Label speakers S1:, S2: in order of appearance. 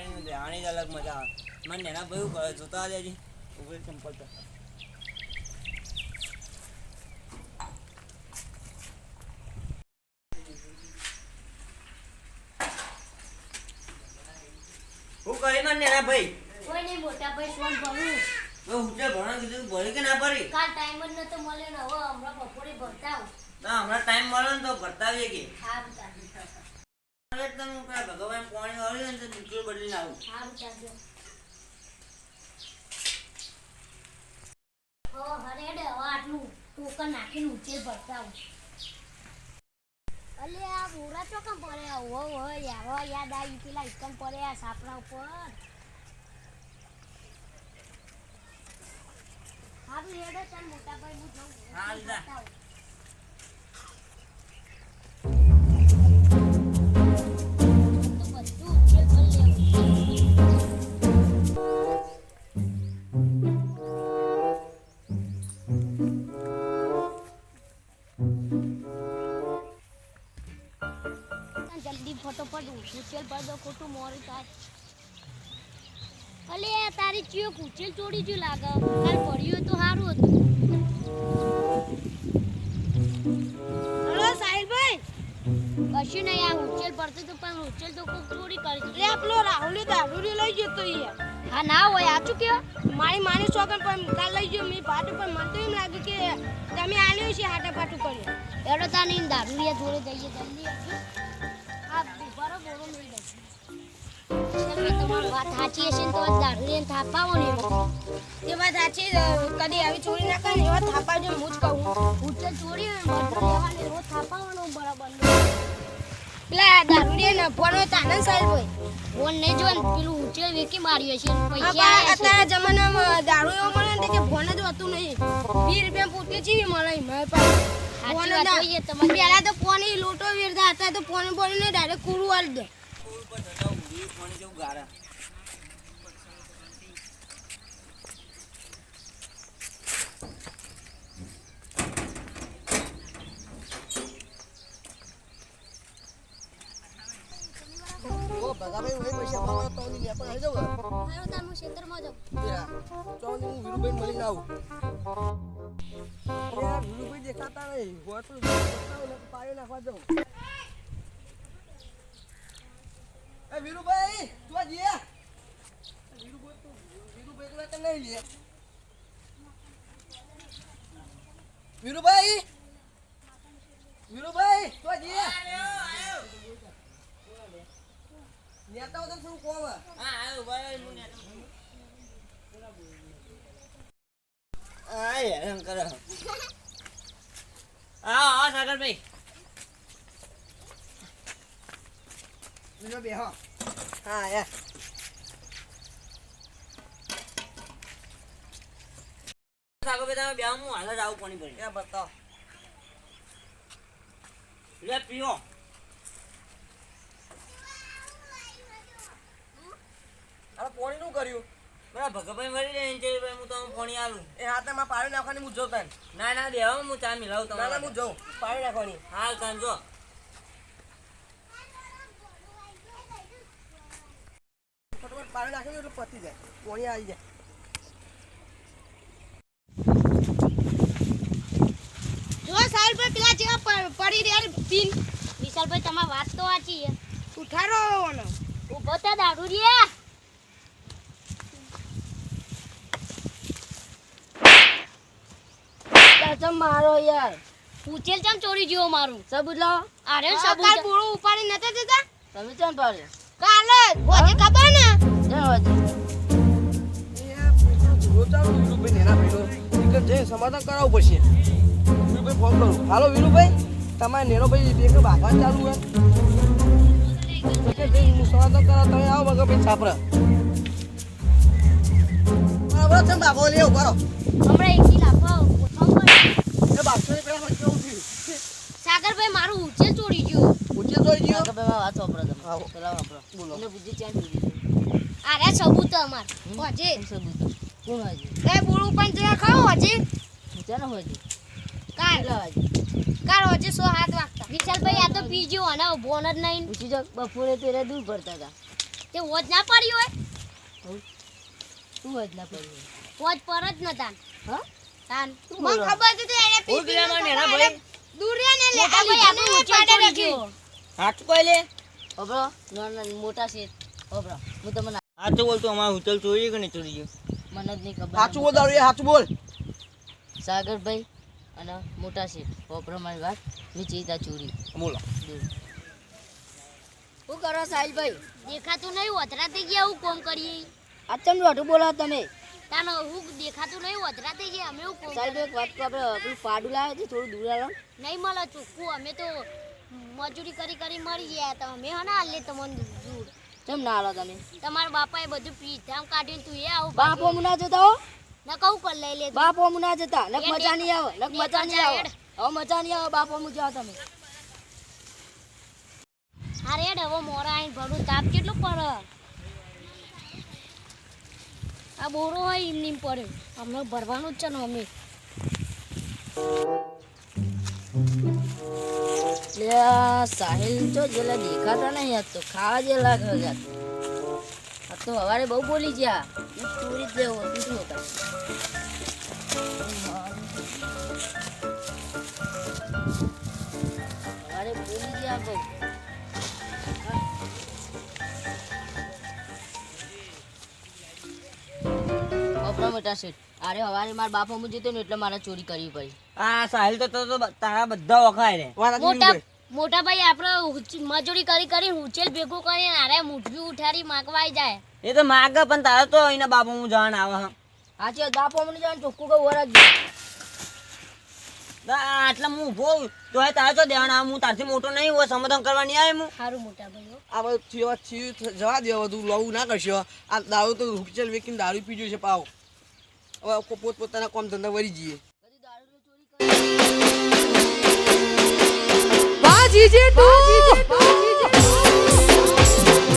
S1: આની જ અલગ મજા આવે. મને નેના ભાઈ કરે જોતા લેજી ઉભે ચંપલ તો હું કરી મને નેના ભાઈ
S2: કોઈ નહીં મોટા ભાઈ ફોન ભરું
S1: તો હું જે ભણા કીધું ભરી કે ના ભરી
S2: કાલ ટાઈમ જ નતો મળ્યો ને હવે હમણાં બપોરે ભરતા આવું
S1: ના હમણાં ટાઈમ મળે ને તો ભરતા આવીએ કે
S2: સારું ચાલશે
S1: અરે તમે ભગવાન પાણી વાળ્યું ને તો દીકરો બદલીને આવું
S2: સારું ચાલશે હરેડે હવે આટલું ટોકન નાખીને ઉચેર ભરતા આવું અલે આ બોરા ચોકમ પડે હો યાદ આવી પેલા એકમ પડે આ સાપડા ઉપર હારું હેડે ચાલ મોટા ભાઈ હું જાઉં
S1: હાલ જા
S2: ફટોફટ ઉછેલ પર દો ખોટું મોરું થાય અલે તારી ચિયો ઉછેલ ચોડી જો લાગે કાલ પડ્યું તો સારું હતું હલો સાહિલભાઈ કશું નહીં આ ઉછેલ પડતો તો પણ ઉછેલ તો કોક ચોરી કરી
S3: લે આપલો રાહુલ દારૂ લઈ જતો યાર
S2: હા ના હોય આચું કે
S3: મારી સોગન પણ કાલ લઈ ગયો મે પાટું પણ મને તો એમ લાગે કે તમે આલ્યો છે હાટા પાટું કર્યો
S2: એડો તાની દારૂડિયા જોડે જઈએ જલ્દી આ બરો બોરો મળી જશે તમારી વાત સાચી હશે તો દારૂડિયાને થાપાવો ને
S3: એ વાત સાચી કદી આવી ચોરી ના કરે એવા થાપા જો હું જ કહું
S2: ઉચલ ચોરી મટર લેવાને રોજ થાપાવાનો બરાબર
S3: પેલા દારૂડિયા ફોન તાનન સાહેબ
S2: ફોન ને જો પેલું ઉચલ વેકી માર્યો છે પૈસા
S3: અત્યારના જમાનામાં દારૂ એવો મળે ને કે ફોન જ હોતું નહીં 20 રૂપિયા પોટલી ચીવી મળે મારી પાસે ફોન પેલા તો ફોન લોટો વેરતા હતા તો ફોન બોલીને ડાયરેક્ટ કુરું વાળ દે
S1: પાણી જેવું ગારા
S4: ભગાભાઈ હું પૈસા પાવા તો ની પણ આવી જાવ
S2: હારો તાર હું ક્ષેત્રમાં જાઉં
S4: ચોની હું વીરુભાઈ મળીને આવું યાર વીરુભાઈ દેખાતા નહીં હોતું પાયો નાખવા દઉં એ વીરુભાઈ તું આ જીયા વીરુભાઈ તો નહીં લે વીરુભાઈ તું આ જીયા નેતા તો શું કોમ
S1: હા આયો ભાઈ હું નેતા આય એમ કરો હા સાગરભાઈ
S4: વીરો બે હા યાર
S1: સાગરભાઈ તમે બે હું હાલ જ આવું પાણી ભરી
S4: એ બતાવો
S1: લે પીઓ
S4: અરે પાણી નું કર્યું
S1: બરાબર ભગભાઈ મળી જાય ને ભાઈ હું તમને પાણી આલું
S4: એ હાથે માં પાણી નાખવાની હું જોતા
S1: ના ના દેવા હું ચા મિલાવું
S4: ના ના હું જોઉં પાણી નાખવાની
S1: હાલ કાંજો
S4: ફટાફટ પાણી નાખી એટલે પતી જાય પાણી આવી જાય
S3: જો સાહેબ પેલા જેવા પડી રહ્યા પીન
S2: વિશાલભાઈ તમારી વાત તો સાચી છે
S3: ઉઠારો ઓનો
S2: ઉભો થા દારૂડિયા
S3: તો મારો યાર
S2: ઉચેલ ચમ ચોરી ગયો મારું
S3: સબૂત લાવો
S2: અરે
S3: કાલ
S2: સબૂત
S3: પૂરો ઉપાડી નતા દેતા
S4: તમે ચાલ પાડ્યા
S3: કાલે હોજે ખબર ને
S4: રોચાલો વીરુભાઈ નેના ભાઈનો ટિકટ જઈને સમાધાન કરાવવું પડશે વીરુભાઈ ફોન કરું હાલો વીરુભાઈ તમારે નેનો ભાઈ બે કે ભાગવા ચાલુ હોય ટિકટ જઈને સમાધાન કરાવ તમે આવો બગા ભાઈ છાપરા બરાબર છે ભાગો લેવો બરો
S2: હમણાં એકી લાફો
S4: એ બાપસો ને પેલા કેવું થયું
S2: સાગરભાઈ મારું ઉચેલ ચોરી ગયો
S4: ઉચ્ચે જોઈ ગયો
S1: ભાઈ વાત વાપરો તમે
S4: આવો
S1: પેલા વાપરો
S4: બોલો
S1: એને બુદ્ધિ ચાલ દીધી
S2: અરે સબૂત અમાર
S3: હોજે
S1: સબૂત કોણ વાજી
S3: એ બોલું પણ જરા ખાઓ હોજે
S1: ચાલો વાજી
S3: કાલ
S1: કેટલા વાજી
S3: કાલ હોજે 7 વાગતા
S2: વિશાલભાઈ આ તો પીજો અને ફોન જ નહીં
S1: પૂછી જો બપોરે તેરે દૂર પડતા હતા
S2: તે હોજ ના પડી હોય
S3: શું જ ના પડ્યું
S2: હોજ પર જ ન તાન
S3: હા
S2: તાન
S3: મને ખબર હતી એને
S1: હું પેલા માં નેના ભાઈ
S3: દુરિયાને લે
S2: મોટા ભાઈ આપણે ઊંચે ચડી ગયો
S1: હાથ કોઈ લે
S3: ઓબરો મોટા છે ઓબરો હું તમને
S1: હાથ બોલતો અમાર હોટલ ચોરી કે નહીં ચોરી ગયું
S3: મને જ નહીં ખબર
S4: સાચું બોલ દારૂ સાચું બોલ
S3: સાગરભાઈ અને મોટા છે ઓબરો મારી વાત વિચિતા ચોરી
S4: બોલો
S3: શું કરો સાહિલભાઈ
S2: દેખાતું નહીં વધરા થઈ ગયા હું કોમ કરીએ
S3: આ ચમ રોટું બોલો તમે
S2: તાનો હું દેખાતું નહીં વધરા થઈ ગયા અમે હું કોમ
S3: સાહિલભાઈ એક વાત તો આપણે પેલું પાડું લાવે છે થોડું દૂર આવો
S2: નહીં મળે ચોખ્ખું અમે તો મજૂરી કરી કરી મરી ગયા તો અમે હા ના લે તમને દૂર
S3: કેમ ના આલો તમે
S2: તમારા બાપાએ બધું પીધામ કાઢીને તું એ આવું
S3: બાપો મુના જતા હો
S2: ના કહું કર લઈ લે
S3: બાપો મુના જતા નક
S2: એ
S3: મજા નહીં આવે નક મજા નહીં આવે
S2: હેડ.
S3: હવે મજા નહીં આવે બાપો મુ જાઓ તમે
S2: અરે હવે મોરા આઈને ભરું તાપ કેટલો પડે આ બોરો હોય એમની પડે અમને ભરવાનું જ છે ને અમે
S3: લે આ સાહિલ જો જેલા દેખાતા નહીં આજ તો ખાવા જે લાગે છે આ તો હવારે બહુ બોલી ગયા હું ચોરી જ લેવો શું હતા હવારે બોલી ગયા બહુ ઓપરા મોટા શેઠ અરે હવારે મારા બાપા હું જીત્યો ને એટલે મારે ચોરી કરવી પડી
S1: આ સાહિલ તો તારા બધા વખાય રે
S4: વાત સાચી
S2: મોટા
S4: વીરુભાઈ.
S2: મોટા ભાઈ આપણે મજૂરી કરી કરી ઉચેલ ભેગું કરીને આરે મુઠ્ઠી ઉઠાડી માગવાઈ જાય
S1: એ તો માગે પણ તારા તો એના બાપુ હું જાણ આવે હા
S3: આજે બાપો મને જાણ ચોખ્ખું કહું વરજ
S1: આટલા હું ઉભો તો તારા તો દેવાના આવે હું તારથી મોટો નહીં હોય સમાધાન કરવા નહીં આવે હું
S2: સારું મોટા ભાઈ હો.
S4: આ બધું થયું જવા દે બધું લવું ના કરશો આ દારૂ તો હુકચેલ વેકીને દારૂ પીજો છે પાવ હવે પોતપોતાના કામ ધંધા વળી જઈએ
S3: બાજી જે તું